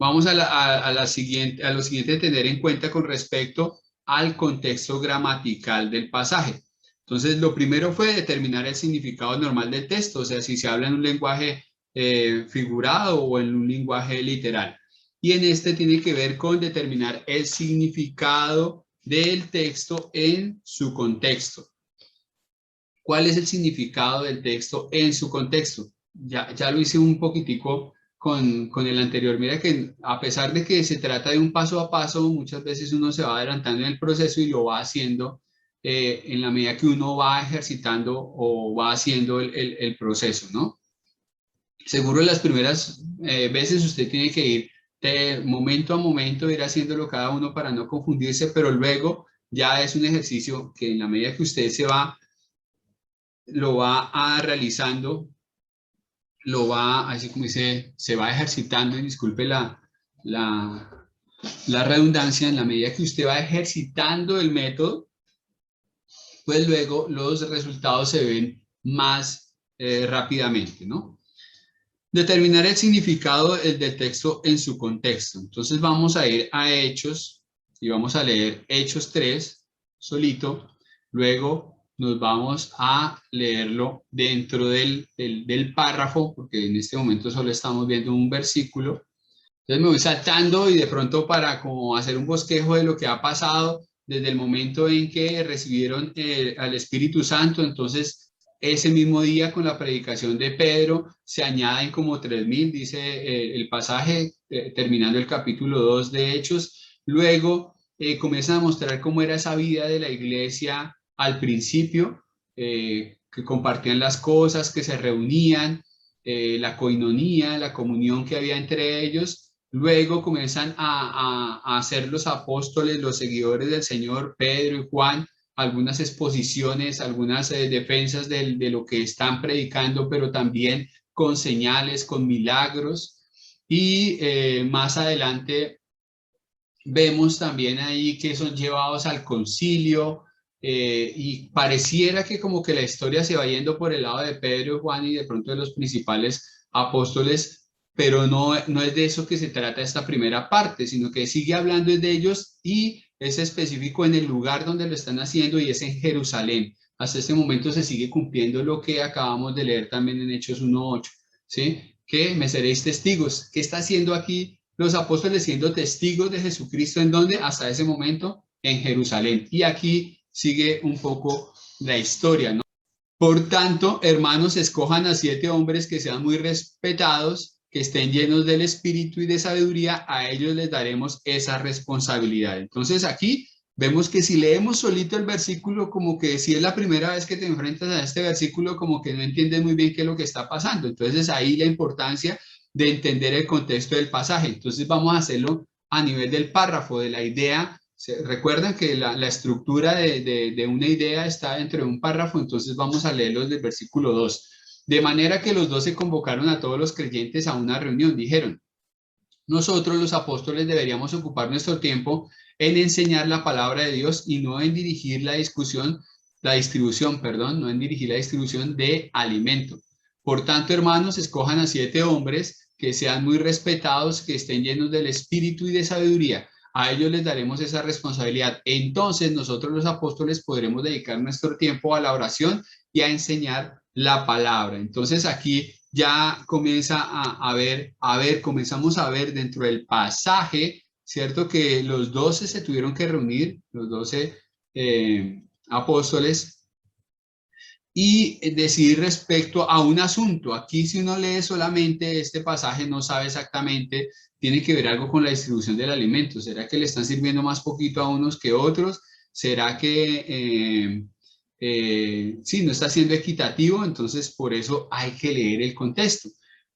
Vamos a lo siguiente a tener en cuenta con respecto al contexto gramatical del pasaje. Entonces, lo primero fue determinar el significado normal del texto, o sea, si se habla en un lenguaje figurado o en un lenguaje literal. Y en este tiene que ver con determinar el significado del texto en su contexto. ¿Cuál es el significado del texto en su contexto? Ya lo hice un poquitico con el anterior. Mira que a pesar de que se trata de un paso a paso, muchas veces uno se va adelantando en el proceso y lo va haciendo en la medida que uno va ejercitando o va haciendo el proceso, ¿no? Seguro las primeras veces usted tiene que ir de momento a momento, ir haciéndolo cada uno para no confundirse, pero luego ya es un ejercicio que en la medida que usted lo va realizando, así como dice, se va ejercitando, y disculpe la, la redundancia, en la medida que usted va ejercitando el método, pues luego los resultados se ven más rápidamente, ¿no? Determinar el significado del texto en su contexto. Entonces vamos a ir a Hechos y vamos a leer Hechos 3 solito, luego nos vamos a leerlo dentro del párrafo, porque en este momento solo estamos viendo un versículo. Entonces me voy saltando y de pronto para como hacer un bosquejo de lo que ha pasado desde el momento en que recibieron al Espíritu Santo. Entonces ese mismo día con la predicación de Pedro se añaden como 3.000, dice el pasaje, terminando el capítulo 2 de Hechos. Luego comienzan a mostrar cómo era esa vida de la iglesia al principio, que compartían las cosas, que se reunían, la coinonía, la comunión que había entre ellos. Luego comienzan a ser los apóstoles, los seguidores del Señor, Pedro y Juan, algunas exposiciones, algunas defensas de lo que están predicando, pero también con señales, con milagros. Y más adelante vemos también ahí que son llevados al concilio, y pareciera que como que la historia se va yendo por el lado de Pedro y Juan y de pronto de los principales apóstoles, pero no es de eso que se trata esta primera parte, sino que sigue hablando de ellos y es específico en el lugar donde lo están haciendo y es en Jerusalén. Hasta este momento se sigue cumpliendo lo que acabamos de leer también en Hechos 1:8, ¿sí? Que me seréis testigos. ¿Qué está haciendo aquí los apóstoles siendo testigos de Jesucristo? ¿En dónde? Hasta ese momento en Jerusalén. Y aquí sigue un poco la historia, ¿no? Por tanto, hermanos, escojan a 7 hombres que sean muy respetados, que estén llenos del espíritu y de sabiduría, a ellos les daremos esa responsabilidad. Entonces aquí vemos que si leemos solito el versículo, como que si es la primera vez que te enfrentas a este versículo, como que no entiendes muy bien qué es lo que está pasando. Entonces ahí la importancia de entender el contexto del pasaje. Entonces vamos a hacerlo a nivel del párrafo, de la idea. Recuerdan que la estructura de una idea está dentro de un párrafo, entonces vamos a leerlos del versículo 2. De manera que los 12 convocaron a todos los creyentes a una reunión. Dijeron: nosotros los apóstoles deberíamos ocupar nuestro tiempo en enseñar la palabra de Dios y no en dirigir no en dirigir la distribución de alimento. Por tanto, hermanos, escojan a 7 hombres que sean muy respetados, que estén llenos del espíritu y de sabiduría. A ellos les daremos esa responsabilidad. Entonces nosotros los apóstoles podremos dedicar nuestro tiempo a la oración y a enseñar la palabra. Entonces aquí ya comienza comenzamos a ver dentro del pasaje, ¿cierto? Que los 12 se tuvieron que reunir, los 12 apóstoles, y decidir respecto a un asunto. Aquí si uno lee solamente este pasaje no sabe exactamente, tiene que ver algo con la distribución del alimento. ¿Será que le están sirviendo más poquito a unos que otros? ¿Será que sí, no está siendo equitativo? Entonces por eso hay que leer el contexto.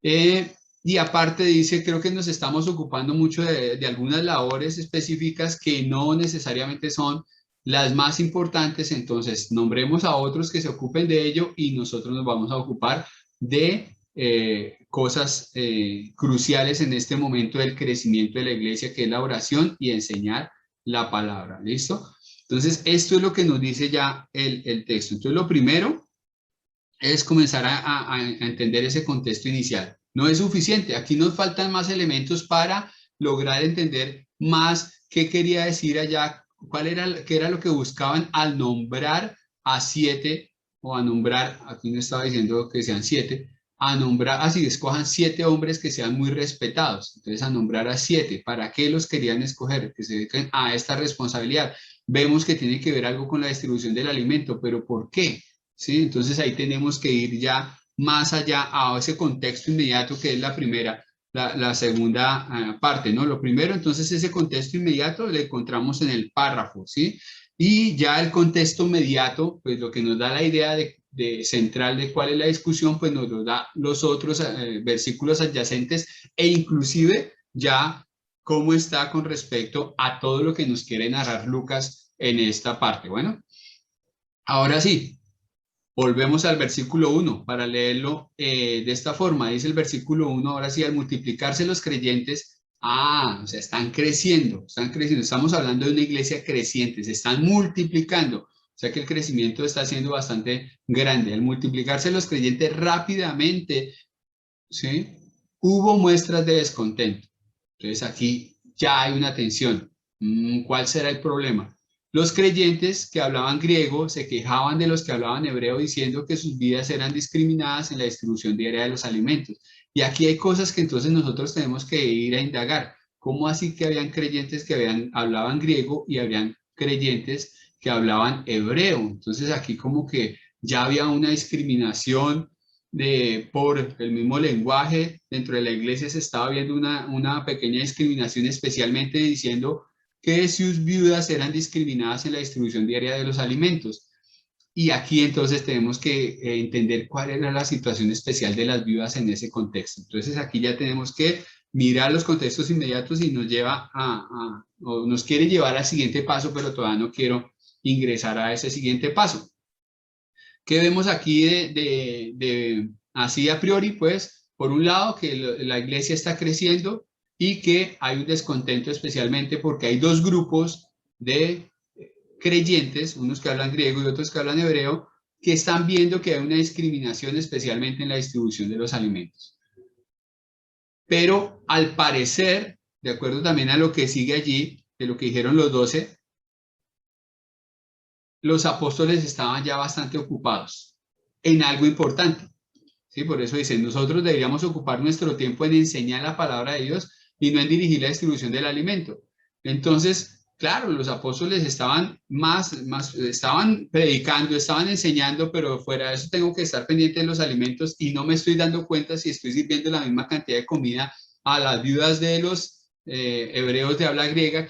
Y aparte dice, creo que nos estamos ocupando mucho de algunas labores específicas que no necesariamente son las más importantes. Entonces nombremos a otros que se ocupen de ello y nosotros nos vamos a ocupar de cosas cruciales en este momento del crecimiento de la iglesia, que es la oración y enseñar la palabra. ¿Listo? Entonces esto es lo que nos dice ya el texto. Entonces lo primero es comenzar a entender ese contexto inicial. No es suficiente, aquí nos faltan más elementos para lograr entender más qué quería decir allá, qué era lo que buscaban al nombrar a 7, o a nombrar, aquí no estaba diciendo que sean 7, a nombrar, así escojan 7 hombres que sean muy respetados. Entonces, a nombrar a 7. ¿Para qué los querían escoger? Que se dediquen a esta responsabilidad. Vemos que tiene que ver algo con la distribución del alimento, pero ¿por qué? ¿Sí? Entonces, ahí tenemos que ir ya más allá a ese contexto inmediato que es la primera, la segunda parte, ¿no? Lo primero, entonces, ese contexto inmediato lo encontramos en el párrafo, ¿sí? Y ya el contexto inmediato, pues lo que nos da la idea de central de cuál es la discusión, pues nos lo da los otros versículos adyacentes e inclusive ya cómo está con respecto a todo lo que nos quiere narrar Lucas en esta parte. Bueno, ahora sí, volvemos al versículo 1 para leerlo de esta forma. Dice el versículo 1, ahora sí, al multiplicarse los creyentes, o sea, están creciendo, estamos hablando de una iglesia creciente, se están multiplicando. O sea que el crecimiento está siendo bastante grande. Al multiplicarse los creyentes rápidamente, ¿sí? Hubo muestras de descontento. Entonces aquí ya hay una tensión. ¿Cuál será el problema? Los creyentes que hablaban griego se quejaban de los que hablaban hebreo diciendo que sus vidas eran discriminadas en la distribución diaria de los alimentos. Y aquí hay cosas que entonces nosotros tenemos que ir a indagar. ¿Cómo así que habían creyentes que hablaban griego y habían creyentes que hablaban hebreo? Entonces aquí como que ya había una discriminación por el mismo lenguaje. Dentro de la iglesia se estaba viendo una pequeña discriminación, especialmente diciendo que sus viudas eran discriminadas en la distribución diaria de los alimentos. Y aquí entonces tenemos que entender cuál era la situación especial de las viudas en ese contexto. Entonces aquí ya tenemos que mirar los contextos inmediatos y nos lleva o nos quiere llevar al siguiente paso, pero todavía no quiero ingresar a ese siguiente paso. ¿Qué vemos aquí así a priori? Pues, por un lado, que la iglesia está creciendo y que hay un descontento especialmente porque hay dos grupos de creyentes, unos que hablan griego y otros que hablan hebreo, que están viendo que hay una discriminación especialmente en la distribución de los alimentos. Pero al parecer, de acuerdo también a lo que sigue allí, de lo que dijeron los 12, los apóstoles estaban ya bastante ocupados en algo importante. ¿Sí? Por eso dicen, nosotros deberíamos ocupar nuestro tiempo en enseñar la palabra de Dios y no en dirigir la distribución del alimento. Entonces, claro, los apóstoles estaban estaban predicando, estaban enseñando, pero fuera de eso tengo que estar pendiente de los alimentos y no me estoy dando cuenta si estoy sirviendo la misma cantidad de comida a las viudas de los hebreos de habla griega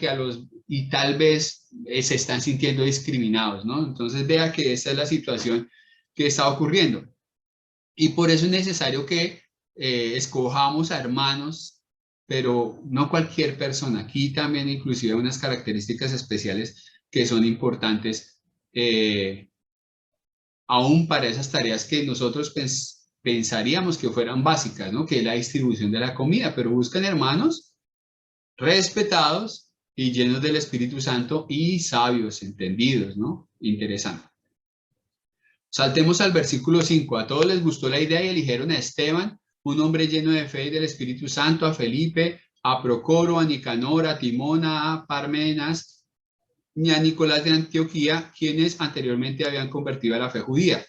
y tal vez se están sintiendo discriminados, ¿no? Entonces vea que esa es la situación que está ocurriendo. Y por eso es necesario que escojamos a hermanos, pero no cualquier persona. Aquí también inclusive hay unas características especiales que son importantes aún para esas tareas que nosotros pensaríamos que fueran básicas, ¿no? Que es la distribución de la comida, pero buscan hermanos respetados y llenos del Espíritu Santo y sabios, entendidos, ¿no? Interesante. Saltemos al versículo 5. A todos les gustó la idea y eligieron a Esteban, un hombre lleno de fe y del Espíritu Santo, a Felipe, a Procoro, a Nicanor, a Timón, a Parmenas y a Nicolás de Antioquía, quienes anteriormente habían convertido a la fe judía.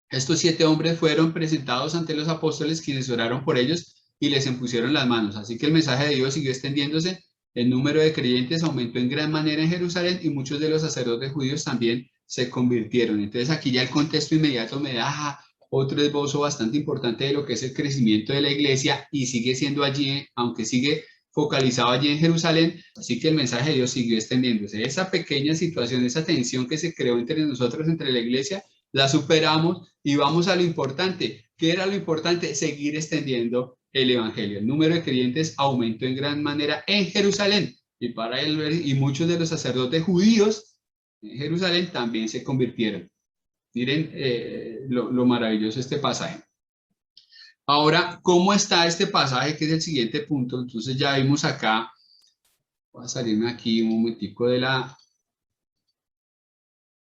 Estos 7 hombres fueron presentados ante los apóstoles, quienes oraron por ellos y les impusieron las manos. Así que el mensaje de Dios siguió extendiéndose. El número de creyentes aumentó en gran manera en Jerusalén y muchos de los sacerdotes judíos también se convirtieron. Entonces aquí ya el contexto inmediato me da otro esbozo bastante importante de lo que es el crecimiento de la iglesia y sigue siendo allí, aunque sigue focalizado allí en Jerusalén, así que el mensaje de Dios siguió extendiéndose. Esa pequeña situación, esa tensión que se creó entre nosotros, entre la iglesia, la superamos y vamos a lo importante. ¿Qué era lo importante? Seguir extendiendo el evangelio. El número de creyentes aumentó en gran manera en Jerusalén y muchos de los sacerdotes judíos en Jerusalén también se convirtieron. Miren lo maravilloso este pasaje. Ahora, ¿cómo está este pasaje? Que es el siguiente punto. Entonces ya vimos acá, voy a salirme aquí un momentico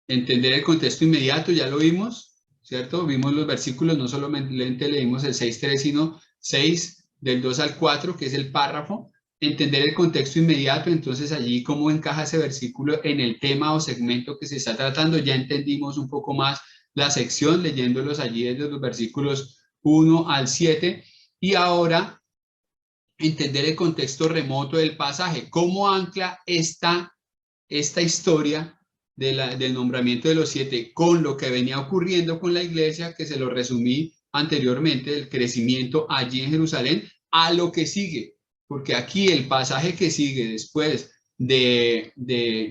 entender el contexto inmediato, ya lo vimos, ¿cierto? Vimos los versículos, no solamente leímos el 6.3, sino 6 del 2 al 4, que es el párrafo. entender el contexto inmediato, entonces allí cómo encaja ese versículo en el tema o segmento que se está tratando. Ya entendimos un poco más la sección, leyéndolos allí desde los versículos 1 al 7, y ahora entender el contexto remoto del pasaje, cómo ancla esta historia del nombramiento de los 7 con lo que venía ocurriendo con la iglesia, que se lo resumí anteriormente, del crecimiento allí en Jerusalén, a lo que sigue, porque aquí el pasaje que sigue después de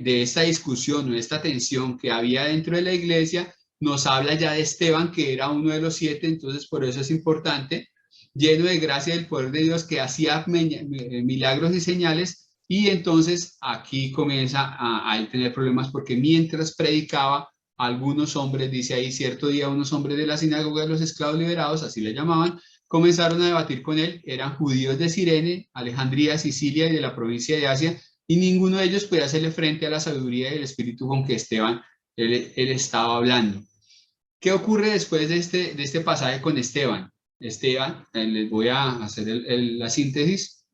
esta discusión o esta tensión que había dentro de la iglesia, nos habla ya de Esteban, que era uno de los 7, entonces por eso es importante, lleno de gracia del poder de Dios, que hacía milagros y señales. Y entonces aquí comienza a tener problemas, porque mientras predicaba, algunos hombres, dice ahí, cierto día unos hombres de la sinagoga de los esclavos liberados, así le llamaban, comenzaron a debatir con él. Eran judíos de Cirene, Alejandría, Sicilia y de la provincia de Asia, y ninguno de ellos podía hacerle frente a la sabiduría y el espíritu con que Esteban él estaba hablando. ¿Qué ocurre después de este pasaje con Esteban? Esteban, les voy a hacer la síntesis.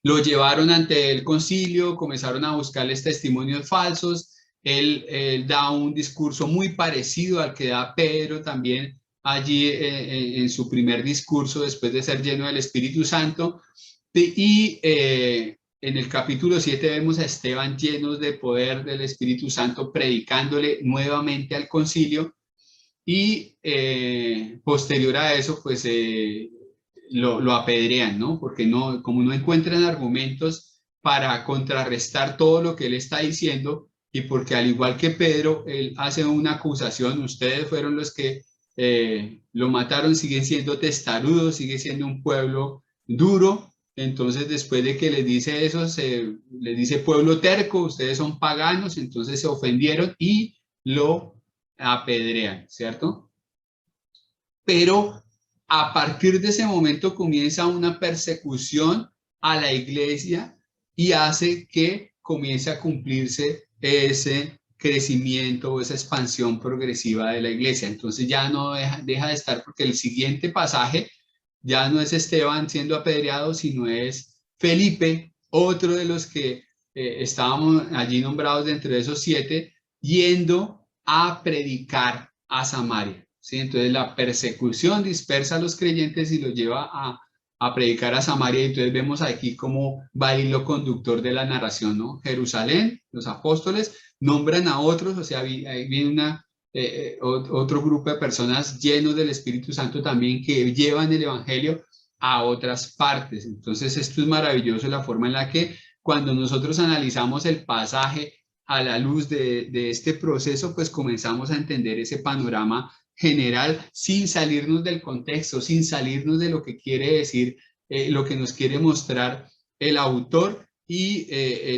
Lo llevaron ante el concilio, comenzaron a buscarles testimonios falsos. Él da un discurso muy parecido al que da Pedro también allí en su primer discurso después de ser lleno del Espíritu Santo. Y en el capítulo 7 vemos a Esteban llenos de poder del Espíritu Santo, predicándole nuevamente al concilio. Y posterior a eso, pues lo apedrean, ¿no? Porque no, como no encuentran argumentos para contrarrestar todo lo que él está diciendo, y porque al igual que Pedro, él hace una acusación: ustedes fueron los que lo mataron, siguen siendo testarudos, sigue siendo un pueblo duro. Entonces, después de que les dice eso, les dice pueblo terco, ustedes son paganos, entonces se ofendieron y lo apedrean, ¿cierto? Pero a partir de ese momento comienza una persecución a la iglesia y hace que comience a cumplirse ese crecimiento o esa expansión progresiva de la iglesia. Entonces ya no deja de estar, porque el siguiente pasaje ya no es Esteban siendo apedreado, sino es Felipe, otro de los que estábamos allí nombrados dentro de esos 7, yendo a predicar a Samaria. ¿Sí? Entonces la persecución dispersa a los creyentes y los lleva a predicar a Samaria. Y entonces vemos aquí cómo va el hilo conductor de la narración, ¿no? Jerusalén, los apóstoles nombran a otros, o sea, ahí viene otro grupo de personas llenos del Espíritu Santo también, que llevan el evangelio a otras partes. Entonces esto es maravilloso, la forma en la que cuando nosotros analizamos el pasaje a la luz de este proceso, pues comenzamos a entender ese panorama general sin salirnos del contexto, sin salirnos de lo que quiere decir, lo que nos quiere mostrar el autor, y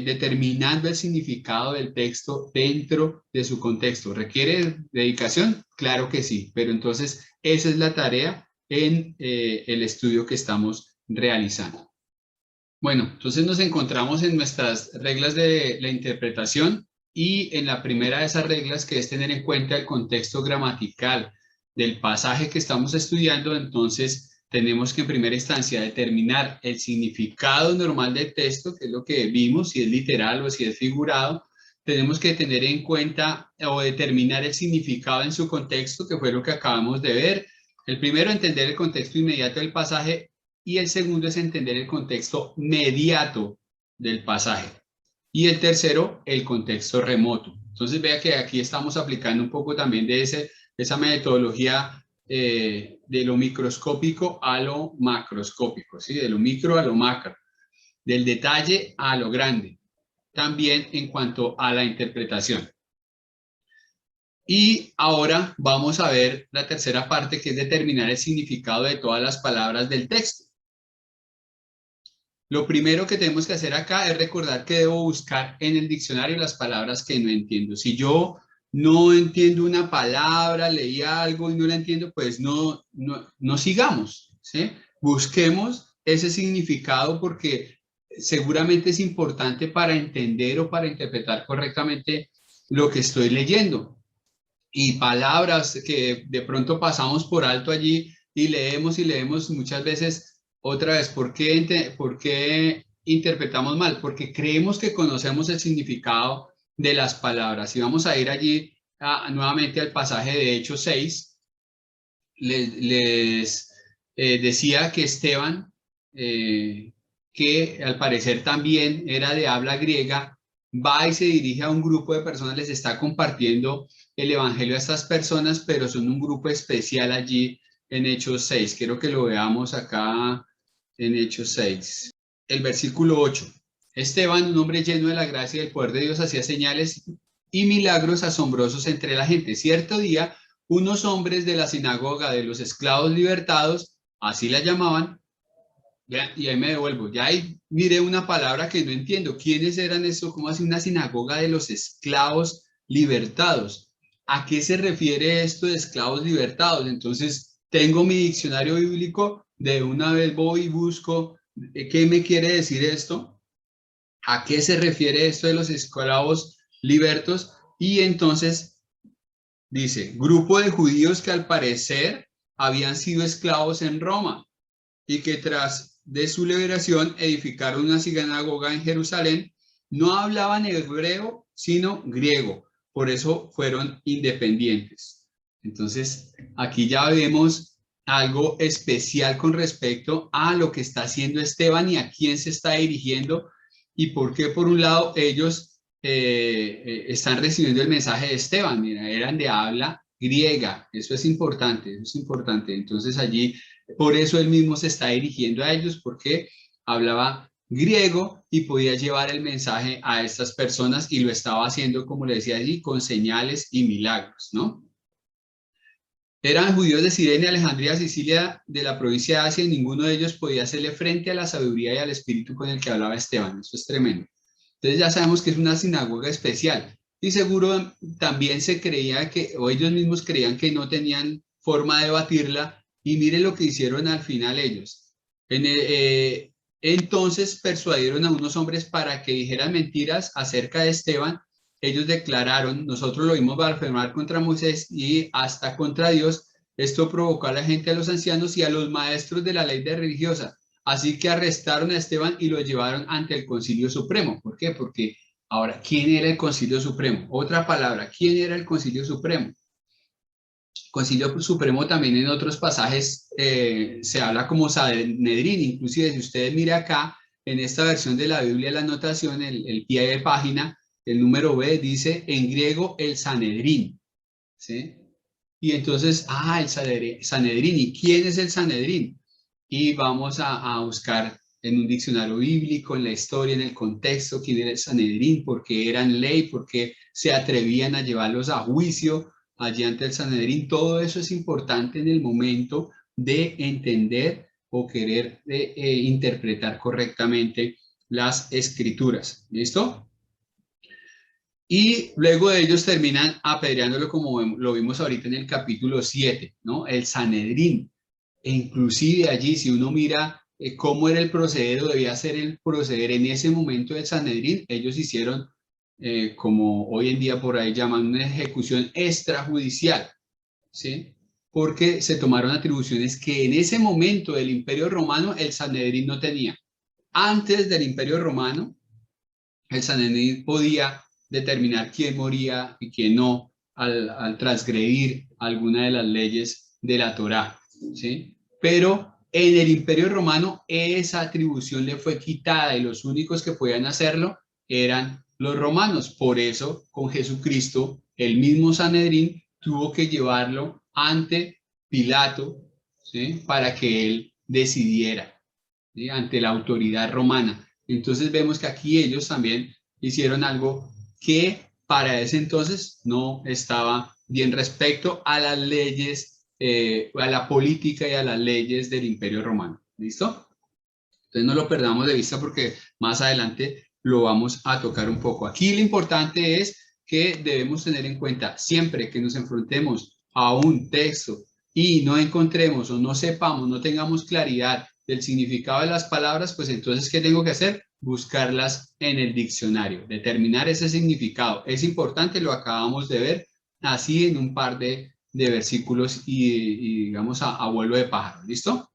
determinando el significado del texto dentro de su contexto. ¿Requiere dedicación? Claro que sí, pero entonces esa es la tarea en el estudio que estamos realizando. Bueno, entonces nos encontramos en nuestras reglas de la interpretación, y en la primera de esas reglas, que es tener en cuenta el contexto gramatical del pasaje que estamos estudiando. Entonces tenemos que en primera instancia determinar el significado normal del texto, que es lo que vimos, si es literal o si es figurado. Tenemos que tener en cuenta o determinar el significado en su contexto, que fue lo que acabamos de ver. El primero, entender el contexto inmediato del pasaje, y el segundo es entender el contexto mediato del pasaje. Y el tercero, el contexto remoto. Entonces vea que aquí estamos aplicando un poco también de esa metodología de lo microscópico a lo macroscópico, ¿sí? De lo micro a lo macro, del detalle a lo grande, también en cuanto a la interpretación. Y ahora vamos a ver la tercera parte, que es determinar el significado de todas las palabras del texto. Lo primero que tenemos que hacer acá es recordar que debo buscar en el diccionario las palabras que no entiendo. Si yo no entiendo una palabra, leí algo y no la entiendo, pues no sigamos, ¿sí? Busquemos ese significado, porque seguramente es importante para entender o para interpretar correctamente lo que estoy leyendo. Y palabras que de pronto pasamos por alto allí y leemos muchas veces. Otra vez, ¿por qué interpretamos mal, porque creemos que conocemos el significado de las palabras. Y vamos a ir allí nuevamente al pasaje de Hechos 6. Les decía que Esteban, que al parecer también era de habla griega, va y se dirige a un grupo de personas, les está compartiendo el evangelio a estas personas, pero son un grupo especial allí en Hechos 6. Quiero que lo veamos acá en Hechos 6. El versículo 8. Esteban, un hombre lleno de la gracia y del poder de Dios, hacía señales y milagros asombrosos entre la gente. Cierto día, unos hombres de la sinagoga de los esclavos libertados, así la llamaban, y ahí me devuelvo, ya ahí miré una palabra que no entiendo. ¿Quiénes eran eso? ¿Cómo así una sinagoga de los esclavos libertados? ¿A qué se refiere esto de esclavos libertados? Entonces, tengo mi diccionario bíblico, de una vez voy y busco qué me quiere decir esto, a qué se refiere esto de los esclavos libertos, y entonces dice, grupo de judíos que al parecer habían sido esclavos en Roma y que tras de su liberación edificaron una sinagoga en Jerusalén. No hablaban hebreo, sino griego. Por eso fueron independientes. Entonces, aquí ya vemos algo especial con respecto a lo que está haciendo Esteban y a quién se está dirigiendo y por qué, por un lado, ellos están recibiendo el mensaje de Esteban. Mira, eran de habla griega. Eso es importante, eso es importante. Entonces, allí por eso él mismo se está dirigiendo a ellos, porque hablaba griego y podía llevar el mensaje a estas personas y lo estaba haciendo, como le decía allí, con señales y milagros, ¿no? Eran judíos de Cirene, Alejandría, Sicilia, de la provincia de Asia, y ninguno de ellos podía hacerle frente a la sabiduría y al espíritu con el que hablaba Esteban. Eso es tremendo. Entonces ya sabemos que es una sinagoga especial. Y seguro también se creía que, o ellos mismos creían que no tenían forma de batirla, y mire lo que hicieron al final ellos. Entonces persuadieron a unos hombres para que dijeran mentiras acerca de Esteban. Ellos declararon, nosotros lo vimos blasfemar contra Moisés y hasta contra Dios. Esto provocó a la gente, a los ancianos y a los maestros de la ley religiosa. Así que arrestaron a Esteban y lo llevaron ante el Concilio Supremo. ¿Por qué? Porque ahora, ¿quién era el Concilio Supremo? Otra palabra, ¿quién era el Concilio Supremo? Concilio Supremo también en otros pasajes se habla como Sanedrín. Inclusive si ustedes miran acá en esta versión de la Biblia, la anotación, el pie de página, el número B dice en griego el Sanedrín, ¿sí? Y entonces, el Sanedrín. ¿Y quién es el Sanedrín? Y vamos a buscar en un diccionario bíblico, en la historia, en el contexto, quién era el Sanedrín, por qué eran ley, por qué se atrevían a llevarlos a juicio allí ante el Sanedrín. Todo eso es importante en el momento de entender o querer interpretar correctamente las escrituras. ¿Listo? Y luego de ellos terminan apedreándolo, como lo vimos ahorita en el capítulo 7, ¿no? El Sanedrín. E inclusive allí, si uno mira cómo era el proceder, o debía ser el proceder en ese momento del Sanedrín, ellos hicieron, como hoy en día por ahí llaman, una ejecución extrajudicial, ¿sí? Porque se tomaron atribuciones que en ese momento del Imperio Romano el Sanedrín no tenía. Antes del Imperio Romano, el Sanedrín podía determinar quién moría y quién no al transgredir alguna de las leyes de la Torá, ¿sí? Pero en el Imperio Romano esa atribución le fue quitada y los únicos que podían hacerlo eran los romanos. Por eso, con Jesucristo, el mismo Sanedrín tuvo que llevarlo ante Pilato, ¿sí? Para que él decidiera, ¿sí? Ante la autoridad romana. Entonces vemos que aquí ellos también hicieron algo que para ese entonces no estaba bien respecto a las leyes, a la política y a las leyes del Imperio Romano. ¿Listo? Entonces no lo perdamos de vista porque más adelante lo vamos a tocar un poco. Aquí lo importante es que debemos tener en cuenta siempre que nos enfrentemos a un texto y no encontremos o no sepamos, no tengamos claridad del significado de las palabras, pues entonces, ¿qué tengo que hacer? Buscarlas en el diccionario, determinar ese significado. Es importante, lo acabamos de ver así en un par de versículos y digamos a vuelo de pájaro. ¿Listo?